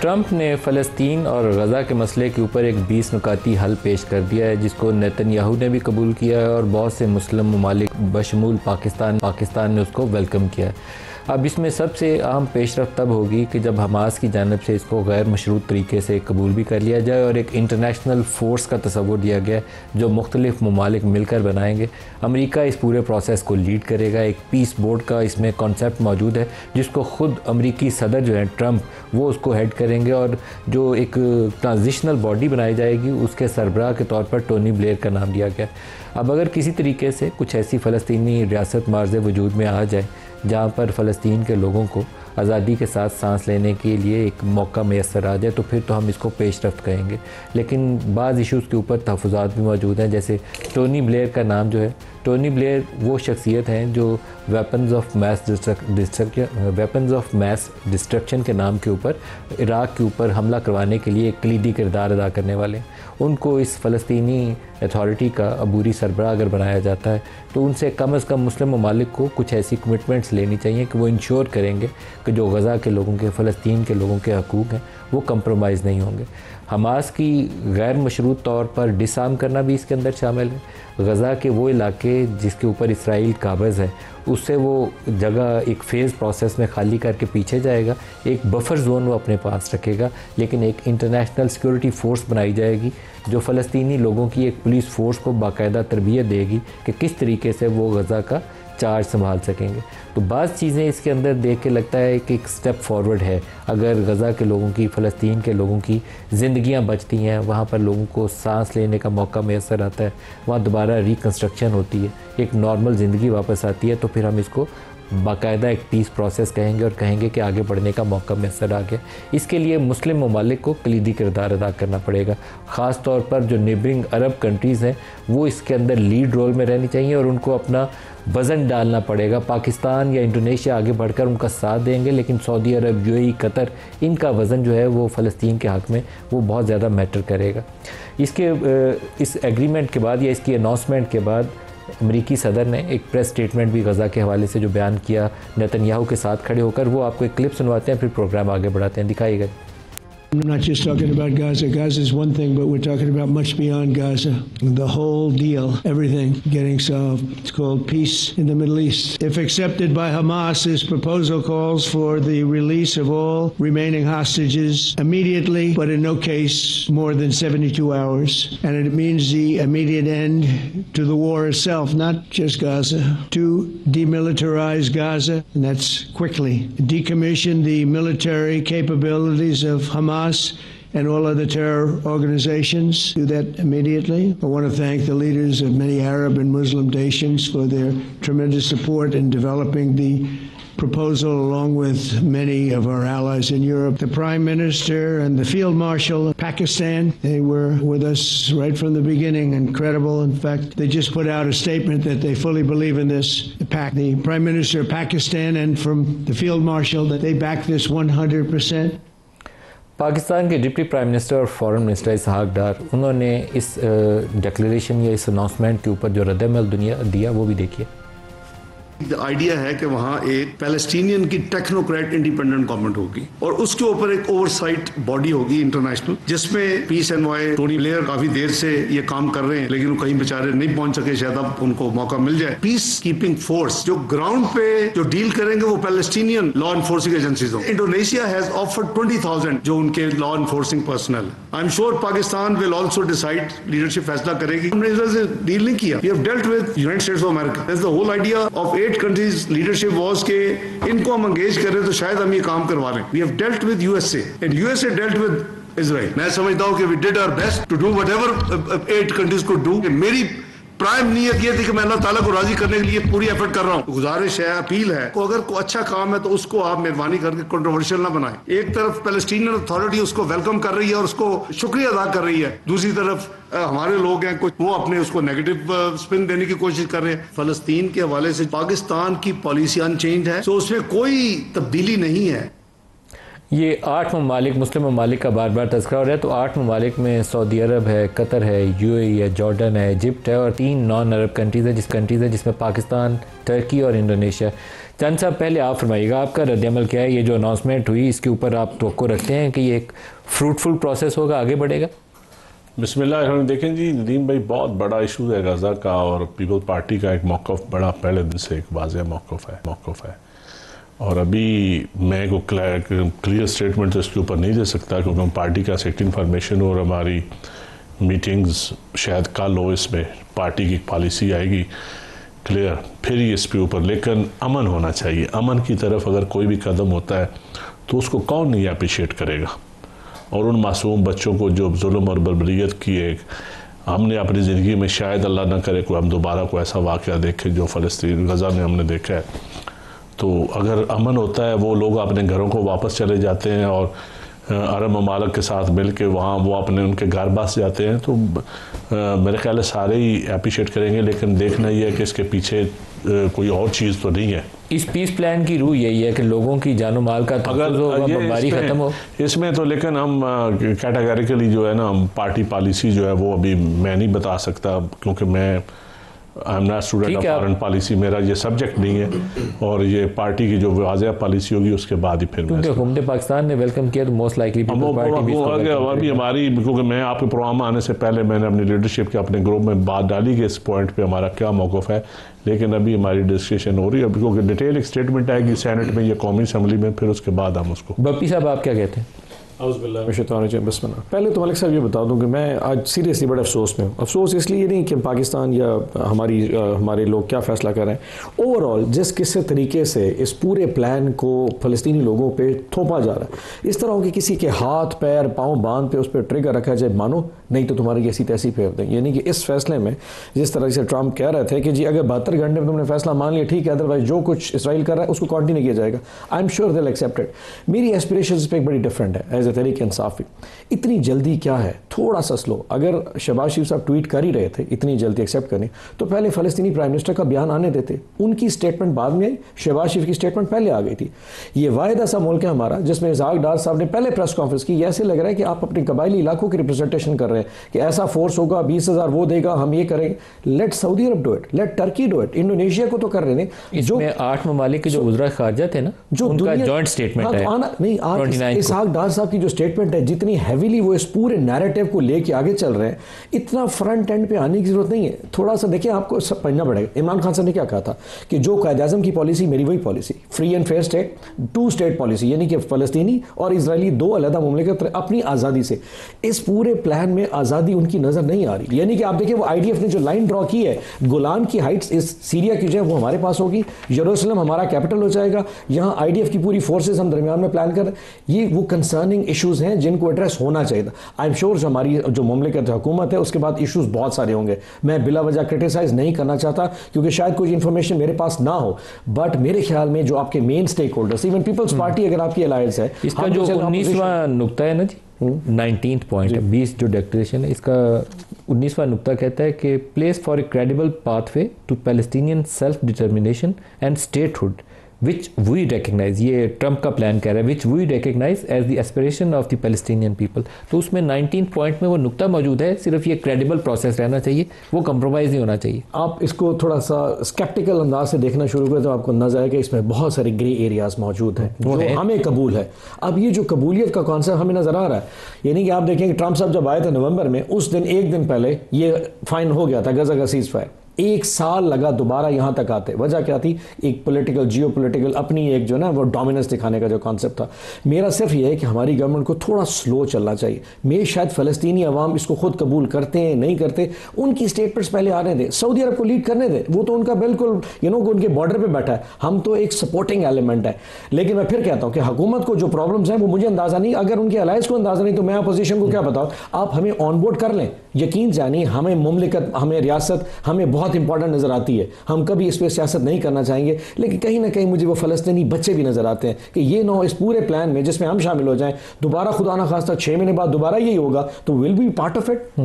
Trump ने फ़लस्तीन और गज़ा के मसले के ऊपर एक 20 नुकाती हल पेश कर दिया है, जिसको नेतन्याहू ने भी कबूल किया है और बहुत से मुस्लिम ममालिक बशमूल पाकिस्तान ने उसको वेलकम किया है। अब इसमें सबसे अहम पेशरफ तब होगी कि जब हमास की जानिब से इसको गैर मशरूत तरीके से कबूल भी कर लिया जाए और एक इंटरनेशनल फ़ोर्स का तस्वुर दिया गया जो मुख्तलिफ ममालिक मिलकर बनाएंगे। अमेरिका इस पूरे प्रोसेस को लीड करेगा। एक पीस बोर्ड का इसमें कॉन्सेप्ट मौजूद है जिसको ख़ुद अमेरिकी सदर जो है ट्रंप वो उसको हेड करेंगे और जो एक ट्रांजिशनल बॉडी बनाई जाएगी उसके सरबराह के तौर पर टोनी ब्लेयर का नाम दिया गया। अब अगर किसी तरीके से कुछ ऐसी फ़लस्तीनी रियासत मार्ज़ वजूद में आ जाए जहाँ पर फ़लस्तीन के लोगों को आज़ादी के साथ सांस लेने के लिए एक मौका मैसर आ जाए तो फिर तो हम इसको पेशरफ्त कहेंगे। लेकिन बाज़ इशूज़ के ऊपर तहफ़्फ़ुज़ात भी मौजूद हैं, जैसे टोनी ब्लेयर का नाम जो है, टोनी ब्लेयर वो शख्सियत हैं जो वेपन्स ऑफ मैस डिस्ट्रक्शन के नाम के ऊपर इराक़ के ऊपर हमला करवाने के लिए एक कलीदी किरदार अदा करने वाले हैं। उनको इस फ़लस्तीनी अथॉरिटी का अबूरी सरबराह अगर बनाया जाता है तो उनसे कम से कम मुस्लिम ममालिक को कुछ ऐसी कमिटमेंट्स लेनी चाहिए कि वो इंश्योर करेंगे कि जो गज़ा के लोगों के, फ़लस्तीन के लोगों के हकूक़ हैं वो कंप्रोमाइज़ नहीं होंगे। हमास की गैर मशरूत तौर पर डिसआर्म करना भी इसके अंदर शामिल है। गज़ा के वो इलाके जिसके ऊपर इसराइल काबिज़ है उससे वो जगह एक फ़ेज़ प्रोसेस में खाली करके पीछे जाएगा, एक बफर ज़ोन वो अपने पास रखेगा, लेकिन एक इंटरनेशनल सिक्योरिटी फ़ोर्स बनाई जाएगी जो फ़लस्तीनी लोगों की एक पुलिस फ़ोर्स को बाकायदा तरबियत देगी कि किस तरीके से वो गज़ा का चार्ज संभाल सकेंगे। तो बाज़ चीज़ें इसके अंदर देख के लगता है कि एक स्टेप फॉरवर्ड है। अगर गज़ा के लोगों की, फ़लस्तीन के लोगों की ज़िंदगियाँ बचती हैं, वहाँ पर लोगों को सांस लेने का मौका मैसर आता है, वहाँ दोबारा रिकन्स्ट्रक्शन होती है, एक नॉर्मल ज़िंदगी वापस आती है, तो फिर हम इसको बाकायदा एक पीस प्रोसेस कहेंगे और कहेंगे कि आगे बढ़ने का मौका मैसर आ गया। इसके लिए मुस्लिम ममालिक को कलीदी किरदार अदा करना पड़ेगा। ख़ास तौर पर जो नेबरिंग अरब कंट्रीज़ हैं वो इसके अंदर लीड रोल में रहनी चाहिए और उनको अपना वज़न डालना पड़ेगा। पाकिस्तान या इंडोनेशिया आगे बढ़कर उनका साथ देंगे, लेकिन सऊदी अरब, यूएई, कतर, इनका वज़न जो है वो फ़लस्तीन के हक़ में वो बहुत ज़्यादा मैटर करेगा। इस एग्रीमेंट के बाद या इसकी अनाउंसमेंट के बाद अमेरिकी सदर ने एक प्रेस स्टेटमेंट भी गज़ा के हवाले से जो बयान किया नेतन्याहू के साथ खड़े होकर, वो आपको एक क्लिप सुनवाते हैं, फिर प्रोग्राम आगे बढ़ाते हैं। दिखाइएगा। I'm not just talking about Gaza. Gaza is one thing, but we're talking about much beyond Gaza. The whole deal, everything getting solved. It's called peace in the Middle East. If accepted by Hamas, this proposal calls for the release of all remaining hostages immediately, but in no case more than 72 hours. And it means the immediate end to the war itself, not just Gaza. To demilitarize Gaza, and that's quickly. Decommission the military capabilities of Hamas and all other terror organizations. Do that immediately. I want to thank the leaders of many Arab and Muslim nations for their tremendous support in developing the proposal, along with many of our allies in Europe. The Prime Minister and the Field Marshal of Pakistan, they were with us right from the beginning. Incredible. In fact, they just put out a statement that they fully believe in this pact. The Prime Minister of Pakistan and from the Field Marshal that they back this 100%. Pakistan के deputy prime minister और foreign minister इसहाक डार, उन्होंने इस declaration या इस announcement के ऊपर जो रद्द-ए-अमल दिया वो भी देखिए। आइडिया है कि वहाँ एक पैलेस्टीनियन की टेक्नोक्रेट इंडिपेंडेंट गवर्नमेंट होगी और उसके ऊपर एक ओवरसाइट बॉडी होगी इंटरनेशनल, जिसमें पीस एनवॉय टोनी ब्लेयर काफी देर से ये काम कर रहे हैं, लेकिन वो कहीं बेचारे नहीं पहुंच सके, शायद अब उनको मौका मिल जाए। पीस कीपिंग फोर्स जो ग्राउंड पे जो डील करेंगे वो पैलेस्टीनियन लॉ एनफोर्सिंग एजेंसीज हो। इंडोनेशिया हैज ऑफर्ड 20,000 जो उनके law enforcing personnel. I am sure Pakistan will also decide, leadership फैसला करेगी। हमने इसराइल से डील नहीं किया। We have dealt with United States of America. That's the whole idea of 8 countries leadership was के इनको हम एंगेज कर रहे तो शायद हम ये काम करवा रहे हैं। We have dealt with USA and USA dealt with Israel. मैं समझता हूं कि we did our best to do whatever 8 countries could do. मेरी प्राइम नीयत ये थी कि मैं अल्लाह ताला को राजी करने के लिए पूरी एफर्ट कर रहा हूँ। गुजारिश है, अपील है को अगर कोई अच्छा काम है तो उसको आप मेहरबानी करके कंट्रोवर्शियल ना बनाएं। एक तरफ पैलेस्टीनियन अथॉरिटी उसको वेलकम कर रही है और उसको शुक्रिया अदा कर रही है, दूसरी तरफ हमारे लोग हैं कुछ वो अपने उसको नेगेटिव स्पिन देने की कोशिश कर रहे हैं। फलस्तीन के हवाले से पाकिस्तान की पॉलिसी अनचेंज है, तो उसमें कोई तब्दीली नहीं है। ये 8 ममालिक, मुस्लिम ममालिक का बार बार तज़किरा हो रहा है, तो 8 ममालिक में सऊदी अरब है, कतर है, यूएई है, जॉर्डन है, इजिप्ट है और 3 नॉन अरब कंट्रीज़ है जिसमें पाकिस्तान, टर्की और इंडोनेशिया। चंद साहब पहले आप फरमाइएगा, आपका रद्दअमल क्या है? ये जो अनाउंसमेंट हुई इसके ऊपर आप तवक्को रखते हैं कि ये एक फ्रूटफुल प्रोसेस होगा, आगे बढ़ेगा? बिस्मिल्लाह। देखें जी नदीम भाई, बहुत बड़ा इशू है गज़ा का, और पीपल पार्टी का एक मौक़िफ़ बड़ा पहले दिन से एक वाज़ेह मौक़िफ़ है। और अभी मैं को क्लियर स्टेटमेंट तो इसके ऊपर नहीं दे सकता, क्योंकि हम पार्टी का सेक्रेटरी इन्फॉर्मेशन और हमारी मीटिंग्स शायद कल हो, इसमें पार्टी की पॉलिसी आएगी क्लियर, फिर ही इस पे ऊपर। लेकिन अमन होना चाहिए, अमन की तरफ अगर कोई भी कदम होता है तो उसको कौन नहीं अप्रिशिएट करेगा। और उन मासूम बच्चों को जो जुल्म और बर्बरियत की एक हमने अपनी ज़िंदगी में, शायद अल्लाह ना करे कोई हम दोबारा को ऐसा वाक़या देखें जो फ़लस्तीन गज़ा में हमने देखा है। तो अगर अमन होता है, वो लोग अपने घरों को वापस चले जाते हैं और अरब ममालिक के साथ मिल के वहाँ वो अपने उनके घर बस जाते हैं, तो मेरे ख्याल सारे ही अप्रिशिएट करेंगे। लेकिन देखना ये है कि इसके पीछे कोई और चीज़ तो नहीं है। इस पीस प्लान की रूह यही है कि लोगों की जानो माल का अगर बमबारी खत्म हो इसमें तो। लेकिन हम कैटेगरिकली जो है ना, पार्टी पॉलिसी जो है वो अभी मैं नहीं बता सकता, क्योंकि मैं I am not student of foreign policy, मेरा ये सब्जेक्ट नहीं है। और ये पार्टी की जो वाज़ेह पॉलिसी होगी उसके बाद ही फिर, क्योंकि हुकूमत पाकिस्तान ने वेलकम किया तो मोस्ट लाइकली अभी हमारी, क्योंकि मैं आपके प्रोग्राम आने से पहले मैंने अपनी लीडरशिप के अपने ग्रुप में बात डाली कि इस पॉइंट पे हमारा क्या मौक़िफ़ है। लेकिन अभी हमारी डिस्कशन हो रही है, क्योंकि डिटेल एक स्टेटमेंट आएगी सेनेट में या कौमी असम्बली में, फिर उसके बाद हम उसको। बप्पी साहब आप क्या कहते हैं? पहले तो मलिक साहब ये बता दूं कि मैं आज सीरियसली बड़े अफसोस में हूँ। अफसोस इसलिए नहीं कि पाकिस्तान या हमारे लोग क्या फ़ैसला कर रहे हैं, ओवरऑल जिस किस तरीके से इस पूरे प्लान को फ़लस्तीनी लोगों पे थोपा जा रहा है, इस तरह के किसी के हाथ पैर पाँव बांध पे उस पर ट्रिगर रखा जाए, मानो नहीं तो तुम्हारी ऐसी तैसी फेर दें। यानी कि इस फैसले में जिस तरह से ट्रंप कह रहे थे कि जी अगर 72 घंटे में तुमने फैसला मान लिया ठीक है, अदरवाइज जो कुछ इसराइल कर रहा है उसको कंटिन्यू किया जाएगा। I am sure they will accept it. मेरी एस्पिरेशंस पे एक बड़ी डिफरेंट है एज ए तहरीक इंसाफ। इतनी जल्दी क्या है, थोड़ा सा स्लो। अगर शहबाज शरीफ साहब ट्वीट कर ही रहे थे इतनी जल्दी एक्सेप्ट करने, तो पहले फ़लस्तीनी प्राइम मिनिस्टर का बयान आने देते। उनकी स्टेटमेंट बाद में आई, शहबाज शरीफ की स्टेटमेंट पहले आ गई थी। ये वाहिद ऐसा मुल्क है हमारा जिसमें इसहाक डार साहब ने पहले प्रेस कॉन्फ्रेंस की, ऐसे लग रहा है कि आप अपने कबायली इलाकों की रिप्रेजेंटेशन कर रहे हैं कि ऐसा फोर्स होगा, 20,000 वो देगा, हम ये करेंगे। Let Saudi Arabia do it, let Turkey do it, Indonesia को तो कर रहे हैं। जो 8 ममालिक के जो उज़रा ख़ारजा थे ना, जो उनका जॉइंट स्टेटमेंट है। नहीं, आज इसहाक डार साहब की जो स्टेटमेंट है, जितनी हैवीली वो इस पूरे नैरेटिव को लेके आगे चल रहे हैं, इतना फ्रंट एंड पे आने की जरूरत नहीं है। थोड़ा सा देखिए, आपको समझना पड़ेगा। इमरान खान साहब ने क्या कहा था कि जो कायद-ए-आज़म की पॉलिसी मेरी वही policy, free and fair state, 2 state policy, यानी कि फ़लस्तीनी और इजरायली 2 अलग मुमलिकत अपनी आज़ादी से। इस पूरे प्लान में आज़ादी उनकी नज़र नहीं आ रही। यानी कि आप देखिए, वो IDF ने जो लाइन ड्रॉ की है, गोलान की हाइट्स इस सीरिया की जो है वो हमारे पास होगी, यरूशलेम हमारा कैपिटल हो जाएगा, यहाँ IDF की पूरी फोर्सेस हम दरमियान में प्लान कर। ये वो कंसर्निंग इशूज़ हैं जिनको एड्रेस होना चाहिए। आई एम श्योर जो हमारी जो मुमलिकत हुकूमत है उसके बाद इश्यूज बहुत सारे होंगे। मैं बिला वजह क्रिटिसाइज नहीं करना चाहता, क्योंकि शायद कोई इंफॉर्मेशन मेरे पास ना हो, बट मेरे ख्याल में जो आपके main stakeholders, even Peoples Party अगर आपकी अलायंस है, इसका जो 19वां नुक्ता है ना जी, 19th पॉइंट है, 20 जो डिक्लेरेशन है, इसका 19वां नुक्ता कहता है कि place for a credible pathway to Palestinian self determination and statehood which we recognise. ये ट्रंप का प्लान कह रहा है, which we recognise as the aspiration of the Palestinian people. तो उसमें 19th पॉइंट में वो नुक्ता मौजूद है, सिर्फ ये क्रेडिबल प्रोसेस रहना चाहिए, वो कंप्रोमाइज़ नहीं होना चाहिए। आप इसको थोड़ा सा स्केप्टिकल अंदाज से देखना शुरू करें तो आपको नजर आएगा इसमें बहुत सारे ग्रे एरियाज मौजूद हैं जो हमें कबूल है। अब ये जो कबूलियत का कॉन्सेप्ट हमें नजर आ रहा है, यानी कि आप देखेंगे ट्रंप साहब जब आए थे नवंबर में, उस दिन एक दिन पहले ये फाइन हो गया था गजा का सीज फायर। 1 साल लगा दोबारा यहां तक आते। वजह क्या थी? एक पॉलिटिकल, जियो पॉलिटिकल अपनी एक जो ना वो डोमिनेंस दिखाने का जो कॉन्सेप्ट था। मेरा सिर्फ ये है कि हमारी गवर्नमेंट को थोड़ा स्लो चलना चाहिए। मैं शायद फ़लस्तीनी अवाम इसको खुद कबूल करते हैं नहीं करते, उनकी स्टेटमेंट्स पहले आने दें, सऊदी अरब को लीड करने दें। वो तो उनका बिल्कुल उनके बॉर्डर पर बैठा है, हम तो एक सपोर्टिंग एलिमेंट है। लेकिन मैं फिर कहता हूँ कि हुकूमत को जो प्रॉब्लम्स हैं वो मुझे अंदाजा नहीं, अगर उनके अलायंस को अंदाजा नहीं तो मैं अपोजिशन को क्या बताऊँ। आप हमें ऑन बोर्ड कर लें, यकीन जानिए हमें मुमलिकत, हमें रियासत हमें बहुत इंपॉर्टेंट नजर आती है। हम कभी इस पर सियासत नहीं करना चाहेंगे, लेकिन कहीं ना कहीं मुझे वो फ़लस्तीनी बच्चे भी नजर आते हैं कि ये इस पूरे प्लान में जिसमें हम शामिल हो जाएं, दोबारा खुदा ना खास्ता 6 महीने बाद दोबारा यही होगा, तो will be part of it.